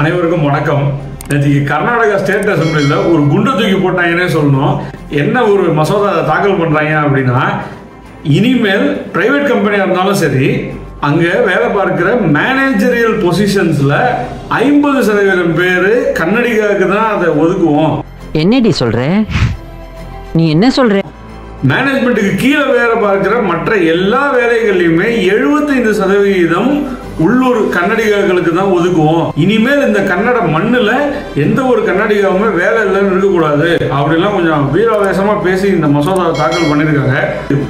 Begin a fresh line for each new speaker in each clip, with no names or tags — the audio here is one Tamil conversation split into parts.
அனைவருக்கும் வணக்கம். நேற்று கர்நாடகா ஸ்டேட் அசம்பிளியில் ஒரு குண்டை தூக்கி போட்டாங்கன்னே சொல்லணும். என்ன ஒரு மசோதா தாக்கல் பண்ணுறாங்க அப்படின்னா, இனிமேல் பிரைவேட் கம்பெனியாக இருந்தாலும் சரி, அங்கே வேலை பார்க்குற மேனேஜரியல் பொசிஷன்ஸில் 50% பேர் கன்னடிகாவுக்கு தான் அதை ஒதுக்குவோம்.
என்னடி சொல்ற? நீ என்ன சொல்ற?
மேனேஜ்மெண்ட்டுக்கு கீழே வேலை பார்க்குற மற்ற எல்லா வேலைகள்லையுமே 75% உள்ளூர் கன்னடிகாக்களுக்கு தான் ஒதுக்குவோம். இனிமேல் இந்த கன்னட மண்ணில் எந்த ஒரு கன்னடிகாவுமே வேலை இல்லைன்னு இருக்கக்கூடாது அப்படிலாம் கொஞ்சம் வீராவேசமா பேசி இந்த மசோதாவை தாக்கல் பண்ணியிருக்காங்க.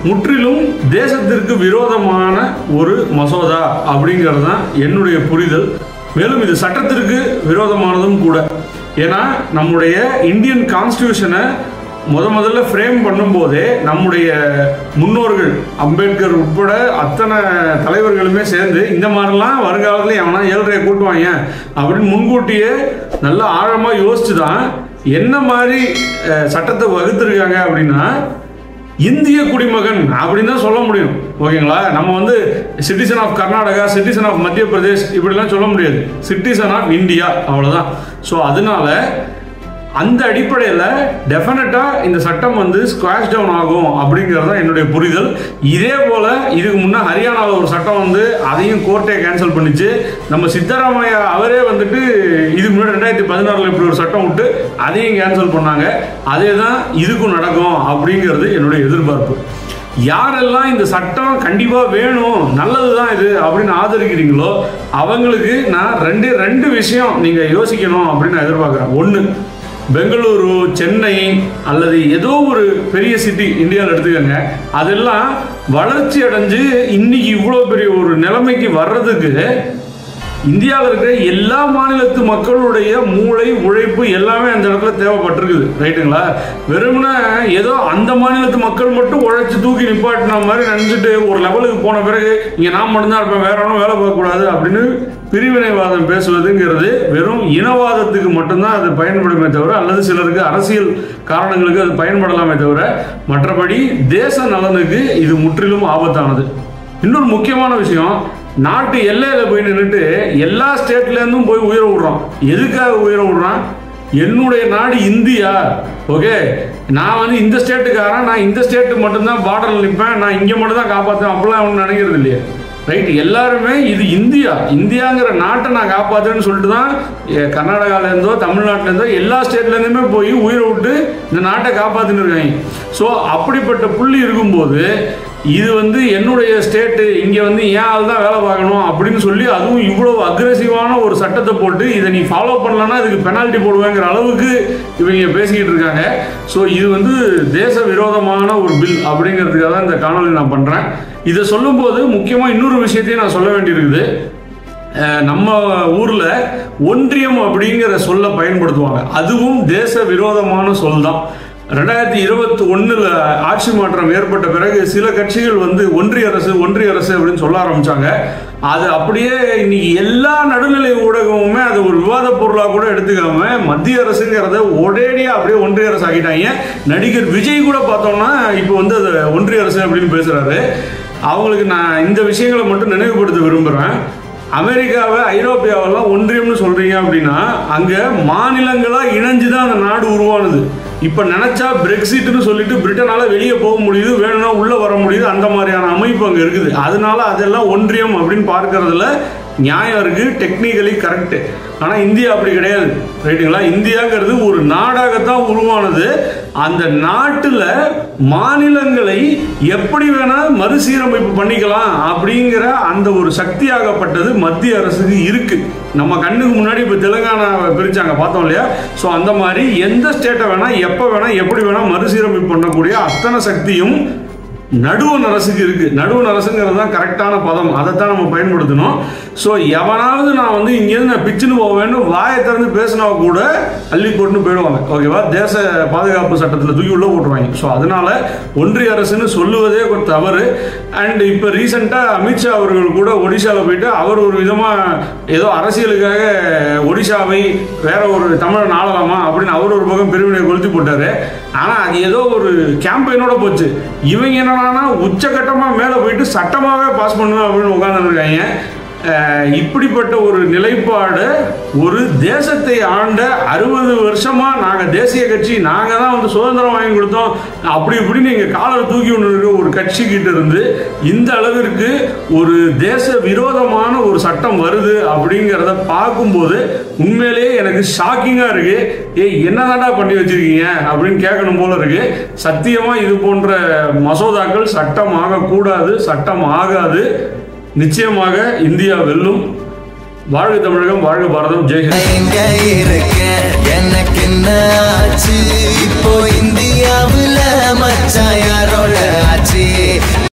முற்றிலும் தேசத்திற்கு விரோதமான ஒரு மசோதா அப்படிங்கிறது தான் என்னுடைய புரிதல். மேலும் இது சட்டத்திற்கு விரோதமானதும் கூட. ஏன்னா நம்முடைய இந்தியன் கான்ஸ்டியூஷனை முதல்ல ஃப்ரேம் பண்ணும்போதே நம்முடைய முன்னோர்கள் அம்பேத்கர் உட்பட அத்தனை தலைவர்களுமே சேர்ந்து இந்த மாதிரிலாம் வருங்காலத்தில் எவனா 7.5 கூட்டுவாங்க அப்படின்னு முன்கூட்டியே நல்லா ஆழமாக யோசிச்சு தான் என்ன மாதிரி சட்டத்தை வகுத்திருக்காங்க அப்படின்னா, இந்திய குடிமகன் அப்படின்னு தான் சொல்ல முடியும். ஓகேங்களா? நம்ம வந்து citizen of Karnataka, citizen of Madhya Pradesh இப்படிலாம் சொல்ல முடியாது. சிட்டிசன் ஆஃப் இந்தியா, அவ்வளோதான். ஸோ அதனால அந்த அடிப்படையில் டெஃபினட்டாக இந்த சட்டம் வந்து ஸ்குவாஷ் டவுன் ஆகும் அப்படிங்கிறது தான் என்னுடைய புரிதல். இதே போல் இதுக்கு முன்னே ஹரியானாவில் ஒரு சட்டம் வந்து அதையும் கோர்ட்டே கேன்சல் பண்ணிச்சு. நம்ம சித்தராமையா அவரே வந்துட்டு இதுக்கு முன்னாடி 2016 இப்படி ஒரு சட்டம் விட்டு அதையும் கேன்சல் பண்ணாங்க. அதே தான் இதுக்கும் நடக்கும் அப்படிங்கிறது என்னுடைய எதிர்பார்ப்பு. யாரெல்லாம் இந்த சட்டம் கண்டிப்பாக வேணும், நல்லது தான் இது அப்படின்னு ஆதரிக்கிறீங்களோ அவங்களுக்கு நான் ரெண்டு விஷயம் நீங்கள் யோசிக்கணும் அப்படின்னு நான் எதிர்பார்க்குறேன். ஒன்று, பெங்களூரு, சென்னை அல்லது ஏதோ ஒரு பெரிய சிட்டி இந்தியாவில் எடுத்துக்கோங்க, அதெல்லாம் வளர்ச்சி அடைஞ்சு இன்னைக்கு இவ்வளோ பெரிய ஒரு நிலைமைக்கு வர்றதுக்கு இந்தியாவில் இருக்கிற எல்லா மாநிலத்து மக்களுடைய மூளை உழைப்பு எல்லாமே அந்த இடத்துல தேவைப்பட்டிருக்குது. ரைட்டுங்களா? வெறும்னா ஏதோ அந்த மாநிலத்து மக்கள் மட்டும் உழைச்சி தூக்கி நிப்பாட்டின மாதிரி நினைச்சிட்டு ஒரு லெவலுக்கு போன பிறகு இங்கே நான் மட்டும்தான் இருப்பேன், வேற ஒன்றும் வேலை பார்க்கக்கூடாது அப்படின்னு பிரிவினைவாதம் பேசுவதுங்கிறது வெறும் இனவாதத்துக்கு மட்டும்தான் அது பயன்படுமே தவிர, அல்லது சிலருக்கு அரசியல் காரணங்களுக்கு அது பயன்படலாமே தவிர, மற்றபடி தேச நலனுக்கு இது முற்றிலும் ஆபத்தானது. இன்னொரு முக்கியமான விஷயம், நாட்டு எல்லையில் போய் நின்றுட்டு எல்லா ஸ்டேட்லேருந்தும் போய் உயிரை விடுறோம். எதுக்காக உயிரை விடுறான்? என்னுடைய நாடு இந்தியா. ஓகே, நான் வந்து இந்த ஸ்டேட்டுக்காரன், நான் இந்த ஸ்டேட்டுக்கு மட்டும்தான் பார்டரில் நிற்பேன், நான் இங்கே மட்டும் தான் காப்பாற்றுவேன் அப்படிலாம் ஒன்றும் நினைக்கிறது இல்லையா? ரைட்? எல்லாருமே இது இந்தியாங்கிற நாட்டை நான் காப்பாற்றுறேன்னு சொல்லிட்டு தான் கர்நாடகாவிலேருந்தோ தமிழ்நாட்டிலேருந்தோ எல்லா ஸ்டேட்லேருந்துமே போய் உயிரை விட்டு இந்த நாட்டை காப்பாற்றின்னு இருக்காங்க. ஸோ அப்படிப்பட்ட புள்ளி இருக்கும்போது இது வந்து என்னுடைய ஸ்டேட்டு, இங்கே வந்து ஏன் ஆள் தான் வேலை பார்க்கணும் அப்படின்னு சொல்லி அதுவும் இவ்வளோ அக்ரெசிவான ஒரு சட்டத்தை போட்டு இதை நீ ஃபாலோ பண்ணலன்னா இதுக்கு பெனால்ட்டி போடுவேங்கிற அளவுக்கு இவங்க பேசிக்கிட்டு இருக்காங்க. ஸோ இது வந்து தேச விரோதமான ஒரு பில் அப்படிங்கிறதுக்காக தான் இந்த காணொலி நான் பண்ணுறேன். இதை சொல்லும்போது முக்கியமாக இன்னொரு விஷயத்தையும் நான் சொல்ல வேண்டியிருக்குது. நம்ம ஊரில் ஒன்றியம் அப்படிங்கிற சொல்லை பயன்படுத்துவாங்க. அதுவும் தேச விரோதமான சொல் தான். 2021 ஆட்சி மாற்றம் ஏற்பட்ட பிறகு சில கட்சிகள் வந்து ஒன்றிய அரசு அப்படின்னு சொல்ல ஆரம்பிச்சாங்க. அது அப்படியே இன்னைக்கு எல்லா நடுநிலை ஊடகமுமே அது ஒரு விவாத பொருளாக கூட எடுத்துக்காம மத்திய அரசுங்கிறத ஒரேடியாக அப்படியே ஒன்றிய அரசு ஆகிட்டாங்க. நடிகர் விஜய் கூட பார்த்தோம்னா இப்போ வந்து அது ஒன்றிய அரசு அப்படின்னு பேசுறாரு. அவங்களுக்கு நான் இந்த விஷயங்களை மட்டும் நினைவுபடுத்த விரும்புகிறேன். அமெரிக்காவை, ஐரோப்பியாவெல்லாம் ஒன்றியம்னு சொல்றீங்க அப்படின்னா அங்கே மாநிலங்களாக இணைஞ்சு தான் அந்த நாடு உருவானது. இப்போ நினைச்சா பிரெக்சிட்னு சொல்லிட்டு பிரிட்டனால வெளியே போக முடியுது, வேணும்னா உள்ள வர முடியுது, அந்த மாதிரியான அமைப்பு அங்கே இருக்குது. அதனால அதெல்லாம் ஒன்றியம் அப்படின்னு பார்க்கறதுல நியாயம் இருக்கு, டெக்னிக்கலி கரெக்டு. ஆனால் இந்தியா அப்படி கிடையாது. ரைட்டுங்களா? இந்தியாங்கிறது ஒரு நாடாகத்தான் உருவானது. அந்த நாட்டில் மாநிலங்களை எப்படி வேணால் மறுசீரமைப்பு பண்ணிக்கலாம் அப்படிங்கிற அந்த ஒரு சக்தியாகப்பட்டது மத்திய அரசுக்கு இருக்கு. நம்ம கண்ணுக்கு முன்னாடி இப்போ தெலுங்கானா பிரிச்சாங்க, பார்த்தோம் இல்லையா? ஸோ அந்த மாதிரி எந்த ஸ்டேட்டை வேணா எப்போ வேணா எப்படி வேணா மறுசீரமைப்பு பண்ணக்கூடிய அத்தனை சக்தியும் நடுவண் அரசுக்கு இருக்கு. நடுவண் அரசுங்கிறது தான் கரெக்டான பதம், அதைத்தான் நம்ம பயன்படுத்தணும். ஸோ எவனாவது நான் வந்து இங்கேருந்து நான் பிச்சுன்னு போவேன்னு வாயை திறந்து பேசினா கூட அள்ளி போட்டுன்னு போயிடுவாங்க. ஓகேவா? தேச பாதுகாப்பு சட்டத்தில் தூக்கி உள்ள போட்டுருவாங்க. ஸோ அதனால ஒன்றிய அரசுன்னு சொல்லுவதே ஒரு தவறு. அண்ட் இப்போ ரீசெண்டாக அமித்ஷா அவர்கள் கூட ஒடிஷாவில் போயிட்டு அவர் ஒரு விதமாக ஏதோ அரசியலுக்காக ஒடிஷாவை வேற ஒரு தமிழன் ஆளலாமா அப்படின்னு அவர் ஒரு பக்கம் பிரிவினை கொளுத்தி போட்டாரு. ஆனால் அது ஏதோ ஒரு கேம்பெயினோட போச்சு. இவங்க என்னன்னா உச்சகட்டமாக மேலே போயிட்டு சட்டமாகவே பாஸ் பண்ணணும் அப்படின்னு உட்காந்துருக்காங்க. இப்படிப்பட்ட ஒரு நிலைப்பாடு ஒரு தேசத்தை ஆண்ட 60 வருஷமா நாங்க தேசிய கட்சி, நாங்க தான் வந்து சுதந்திரம் வாங்கி கொடுத்தோம் அப்படி இப்படின்னு எங்க காலரை தூக்கி ஒன்று ஒரு கட்சி கிட்ட இருந்து இந்த அளவிற்கு ஒரு தேச விரோதமான ஒரு சட்டம் வருது அப்படிங்கிறத பார்க்கும்போது உண்மையிலேயே எனக்கு ஷாக்கிங்கா இருக்கு. என்னதான்டா பண்ணி வச்சிருக்கீங்க அப்படின்னு கேட்கணும் போல இருக்கு. சத்தியமா இது போன்ற மசோதாக்கள் சட்டம் ஆகக்கூடாது, சட்டம் ஆகாது. நிச்சயமாக இந்தியா வெல்லும். வாழ்க தமிழகம், வாழ்க பாரதம், ஜெய்ஹிந்த்.
எனக்கு என்ன ஆச்சு இப்போ இந்தியாவுல மச்சான் யாரோட ஆச்சு?